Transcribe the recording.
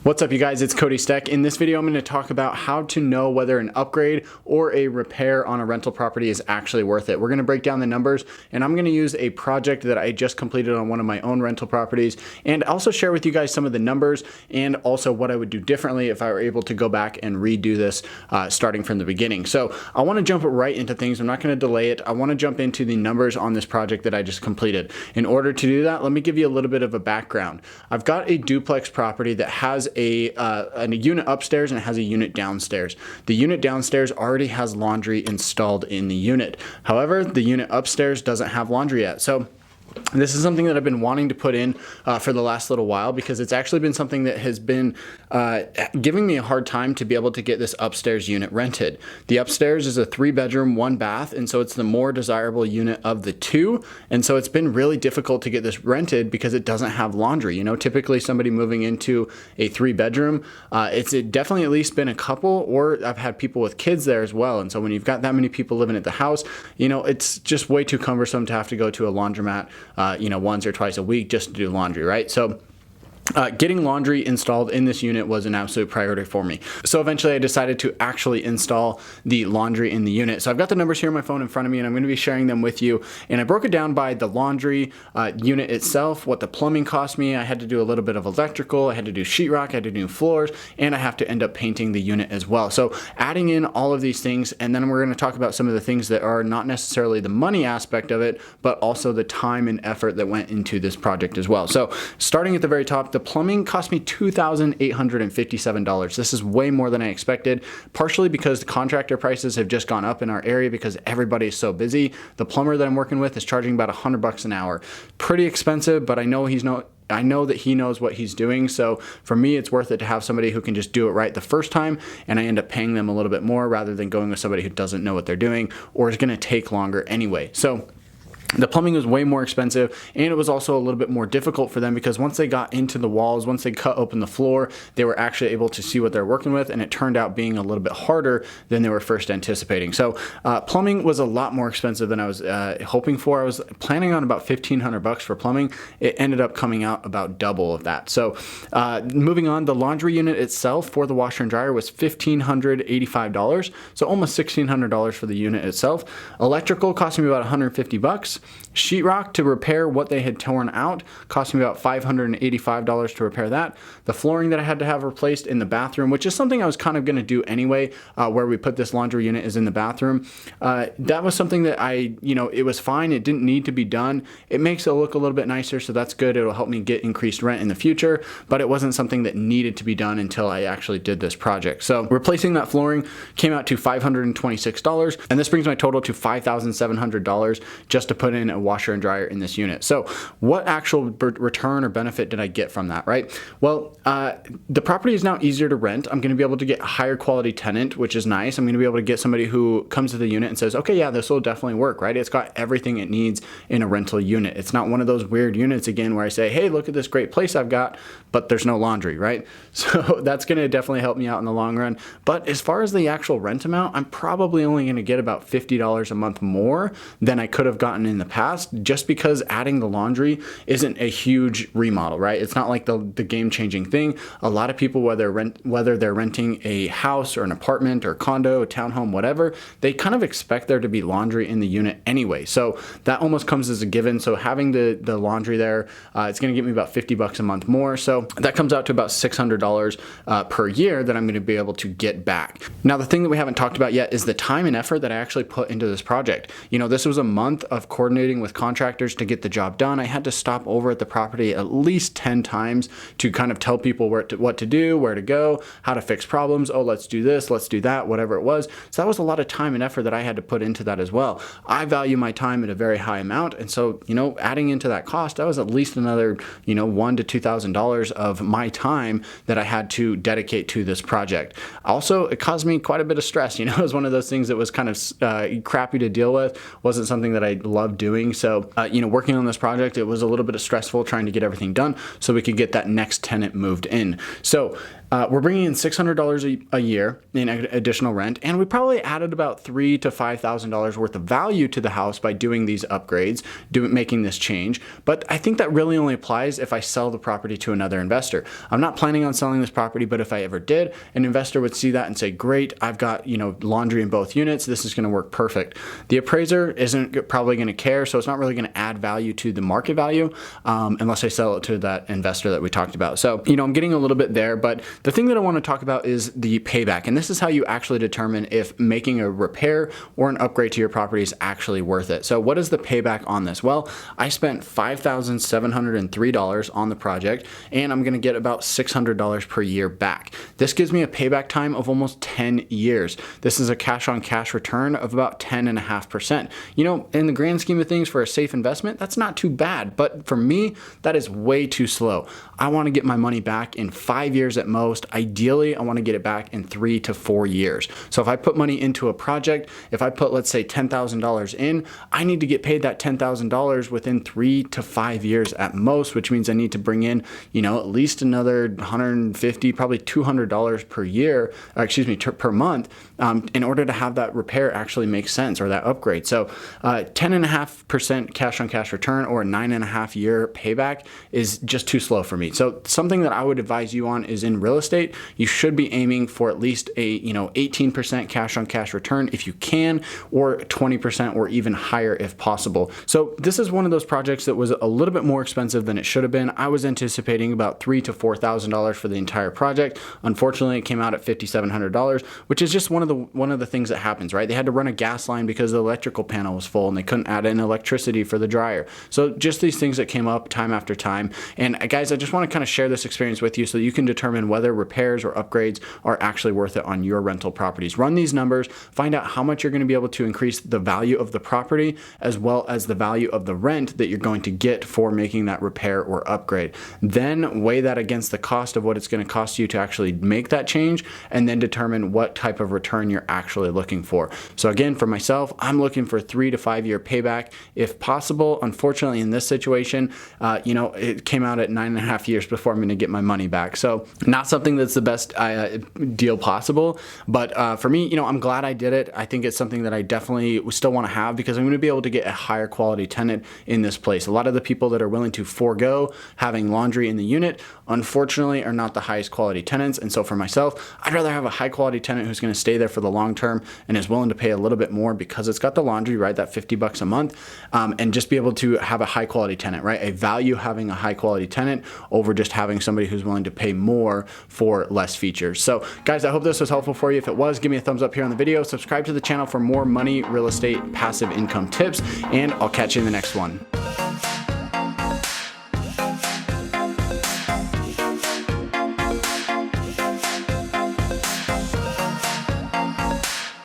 What's up, you guys? It's Cody Steck. In this video, I'm going to talk about how to know whether an upgrade or a repair on a rental property is actually worth it. We're going to break down the numbers, and I'm going to use a project that I just completed on one of my own rental properties, and also share with you guys some of the numbers and also what I would do differently if I were able to go back and redo this starting from the beginning. So I want to jump right into things. I'm not going to delay it. I want to jump into the numbers on this project that I just completed. In order to do that, let me give you a little bit of a background. I've got a duplex property that has a unit upstairs and it has a unit downstairs. The unit downstairs already has laundry installed in the unit. However, the unit upstairs doesn't have laundry yet. So this is something that I've been wanting to put in for the last little while, because it's actually been something that has been giving me a hard time to be able to get this upstairs unit rented. The upstairs is a 3-bedroom, 1-bath, and so it's the more desirable unit of the two. And so it's been really difficult to get this rented because it doesn't have laundry. You know, typically somebody moving into a 3-bedroom, it's definitely at least been a couple, or I've had people with kids there as well. And so when you've got that many people living at the house, you know, it's just way too cumbersome to have to go to a laundromat once or twice a week just to do laundry, right? So getting laundry installed in this unit was an absolute priority for me. So eventually I decided to actually install the laundry in the unit. So I've got the numbers here on my phone in front of me, and I'm going to be sharing them with you. And I broke it down by the laundry unit itself, what the plumbing cost me. I had to do a little bit of electrical, I had to do sheetrock, I had to do floors, and I have to end up painting the unit as well. So adding in all of these things, and then we're going to talk about some of the things that are not necessarily the money aspect of it, but also the time and effort that went into this project as well. So starting at the very top, the plumbing cost me $2,857. This is way more than I expected, partially because the contractor prices have just gone up in our area because everybody is so busy. The plumber that I'm working with is charging about $100 an hour. Pretty expensive, but I know that he knows what he's doing. So for me, it's worth it to have somebody who can just do it right the first time, and I end up paying them a little bit more rather than going with somebody who doesn't know what they're doing or is going to take longer anyway. So the plumbing was way more expensive, and it was also a little bit more difficult for them because once they got into the walls, once they cut open the floor, they were actually able to see what they're working with, and it turned out being a little bit harder than they were first anticipating. So plumbing was a lot more expensive than I was hoping for. I was planning on about $1,500 for plumbing. It ended up coming out about double of that. So moving on, the laundry unit itself for the washer and dryer was $1,585, so almost $1,600 for the unit itself. Electrical cost me about $150. Sheetrock to repair what they had torn out cost me about $585 to repair that. The flooring that I had to have replaced in the bathroom, which is something I was kind of going to do anyway, where we put this laundry unit is in the bathroom. That was something that it was fine. It didn't need to be done. It makes it look a little bit nicer, so that's good. It'll help me get increased rent in the future, but it wasn't something that needed to be done until I actually did this project. So replacing that flooring came out to $526, and this brings my total to $5,700 just to put in a washer and dryer in this unit. So what actual return or benefit did I get from that, right? Well, the property is now easier to rent. I'm going to be able to get a higher quality tenant, which is nice. I'm going to be able to get somebody who comes to the unit and says, okay, yeah, this will definitely work, right? It's got everything it needs in a rental unit. It's not one of those weird units again where I say, hey, look at this great place I've got, but there's no laundry, right? So that's going to definitely help me out in the long run. But as far as the actual rent amount, I'm probably only going to get about $50 a month more than I could have gotten in the past, just because adding the laundry isn't a huge remodel, right? It's not like the game-changing thing. A lot of people, whether they're renting a house or an apartment or condo, a townhome, whatever, they kind of expect there to be laundry in the unit anyway. So that almost comes as a given. So having the laundry there, it's going to get me about $50 a month more. So that comes out to about $600 per year that I'm going to be able to get back. Now, the thing that we haven't talked about yet is the time and effort that I actually put into this project. You know, this was a month of coordinating with contractors to get the job done. I had to stop over at the property at least 10 times to kind of tell people what to do, where to go, how to fix problems. Oh, let's do this, let's do that, whatever it was. So that was a lot of time and effort that I had to put into that as well. I value my time at a very high amount. And so, adding into that cost, that was at least another, $1,000 to $2,000 of my time that I had to dedicate to this project. Also, it caused me quite a bit of stress. It was one of those things that was kind of crappy to deal with. Wasn't something that I loved doing. So, working on this project, it was a little bit stressful trying to get everything done so we could get that next tenant moved in. So We're bringing in $600 a year in additional rent, and we probably added about $3,000 to $5,000 worth of value to the house by doing these upgrades, making this change. But I think that really only applies if I sell the property to another investor. I'm not planning on selling this property, but if I ever did, an investor would see that and say, great, I've got, laundry in both units. This is going to work perfect. The appraiser isn't probably going to care, so it's not really going to add value to the market value unless I sell it to that investor that we talked about. So, I'm getting a little bit there, but the thing that I want to talk about is the payback. And this is how you actually determine if making a repair or an upgrade to your property is actually worth it. So what is the payback on this? Well, I spent $5,703 on the project, and I'm going to get about $600 per year back. This gives me a payback time of almost 10 years. This is a cash on cash return of about 10.5%. In the grand scheme of things, for a safe investment, that's not too bad. But for me, that is way too slow. I want to get my money back in 5 years at most. Ideally, I want to get it back in 3 to 4 years. So if I put money into a project, if I put, let's say, $10,000 in, I need to get paid that $10,000 within 3 to 5 years at most, which means I need to bring in, at least another $150, probably $200 per year, per month, in order to have that repair actually make sense, or that upgrade. So 10.5% cash on cash return or a 9.5 year payback is just too slow for me. So something that I would advise you on is in real estate, you should be aiming for at least a 18% cash on cash return if you can, or 20% or even higher if possible. So this is one of those projects that was a little bit more expensive than it should have been. I was anticipating about $3,000 to $4,000 for the entire project. Unfortunately, it came out at $5,700, which is just one of the things that happens, right? They had to run a gas line because the electrical panel was full and they couldn't add in electricity for the dryer. So just these things that came up time after time. And guys, I just want to kind of share this experience with you so that you can determine whether repairs or upgrades are actually worth it on your rental properties. Run these numbers, find out how much you're going to be able to increase the value of the property as well as the value of the rent that you're going to get for making that repair or upgrade. Then weigh that against the cost of what it's going to cost you to actually make that change, and then determine what type of return you're actually looking for. So again, for myself, I'm looking for 3 to 5 year payback if possible. Unfortunately, in this situation, it came out at 9.5 years before I'm going to get my money back. So not something that's the best deal possible, but for me, I'm glad I did it. I think it's something that I definitely still want to have because I'm going to be able to get a higher quality tenant in this place. A lot of the people that are willing to forego having laundry in the unit, unfortunately, are not the highest quality tenants. And so for myself, I'd rather have a high quality tenant who's going to stay there for the long term and is willing to pay a little bit more because it's got the laundry, right? That $50 a month, and just be able to have a high quality tenant, right? I value having a high quality tenant over just having somebody who's willing to pay more for less features. So guys, I hope this was helpful for you. If it was, give me a thumbs up here on the video, subscribe to the channel for more money, real estate, passive income tips, and I'll catch you in the next one.